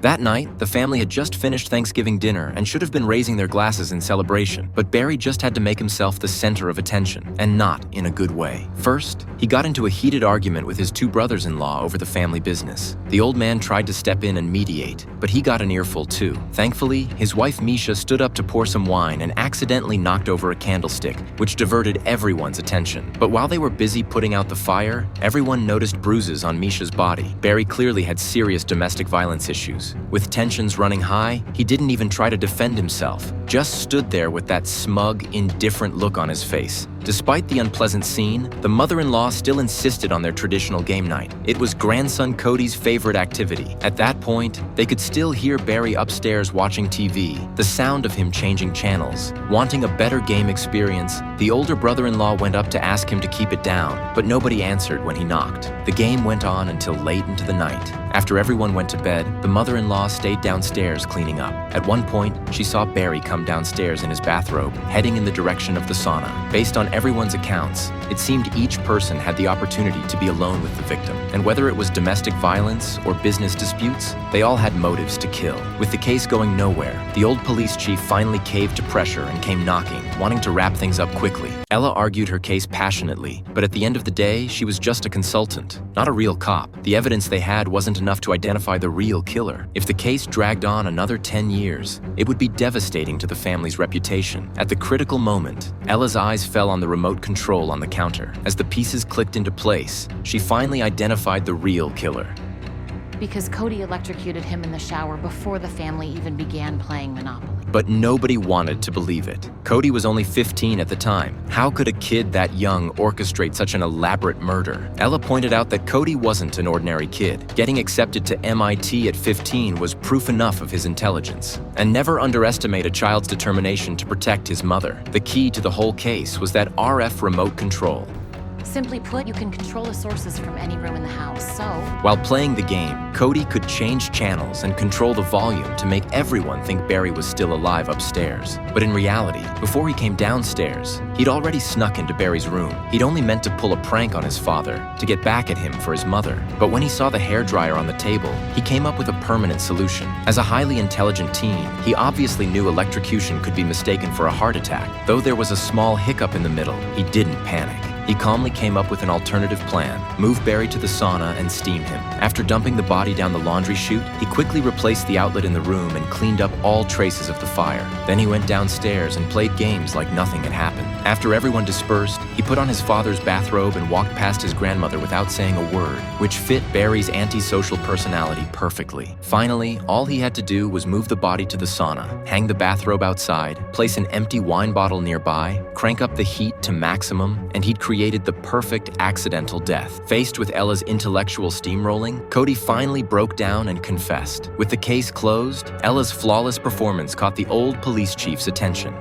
That night, the family had just finished Thanksgiving dinner and should have been raising their glasses in celebration, but Barry just had to make himself the center of attention, and not in a good way. First, he got into a heated argument with his two brothers-in-law over the family business. The old man tried to step in and mediate, but he got an earful too. Thankfully, his wife Misha stood up to pour some wine and accidentally knocked over a candlestick, which diverted everyone's attention. But while they were busy putting out the fire, everyone noticed bruises on Misha's body. Barry clearly had serious domestic violence issues. With tensions running high, he didn't even try to defend himself, just stood there with that smug, indifferent look on his face. Despite the unpleasant scene, the mother-in-law still insisted on their traditional game night. It was grandson Cody's favorite activity. At that point, they could still hear Barry upstairs watching TV, the sound of him changing channels. Wanting a better game experience, the older brother-in-law went up to ask him to keep it down, but nobody answered when he knocked. The game went on until late into the night. After everyone went to bed, the mother-in-law stayed downstairs cleaning up. At one point, she saw Barry come downstairs in his bathrobe, heading in the direction of the sauna. Based on everyone's accounts, it seemed each person had the opportunity to be alone with the victim. And whether it was domestic violence or business disputes, they all had motives to kill. With the case going nowhere, the old police chief finally caved to pressure and came knocking, wanting to wrap things up quickly. Ella argued her case passionately, but at the end of the day, she was just a consultant, not a real cop. The evidence they had wasn't enough to identify the real killer. If the case dragged on another 10 years, it would be devastating to the family's reputation. At the critical moment, Ella's eyes fell on the remote control on the counter. As the pieces clicked into place, she finally identified the real killer. Because Cody electrocuted him in the shower before the family even began playing Monopoly. But nobody wanted to believe it. Cody was only 15 at the time. How could a kid that young orchestrate such an elaborate murder? Ella pointed out that Cody wasn't an ordinary kid. Getting accepted to MIT at 15 was proof enough of his intelligence. And never underestimate a child's determination to protect his mother. The key to the whole case was that RF remote control. Simply put, you can control the sources from any room in the house, so... While playing the game, Cody could change channels and control the volume to make everyone think Barry was still alive upstairs. But in reality, before he came downstairs, he'd already snuck into Barry's room. He'd only meant to pull a prank on his father, to get back at him for his mother. But when he saw the hairdryer on the table, he came up with a permanent solution. As a highly intelligent teen, he obviously knew electrocution could be mistaken for a heart attack. Though there was a small hiccup in the middle, he didn't panic. He calmly came up with an alternative plan: move Barry to the sauna and steam him. After dumping the body down the laundry chute, he quickly replaced the outlet in the room and cleaned up all traces of the fire. Then he went downstairs and played games like nothing had happened. After everyone dispersed, he put on his father's bathrobe and walked past his grandmother without saying a word, which fit Barry's antisocial personality perfectly. Finally, all he had to do was move the body to the sauna, hang the bathrobe outside, place an empty wine bottle nearby, crank up the heat to maximum, and he'd created the perfect accidental death. Faced with Ella's intellectual steamrolling, Cody finally broke down and confessed. With the case closed, Ella's flawless performance caught the old police chief's attention.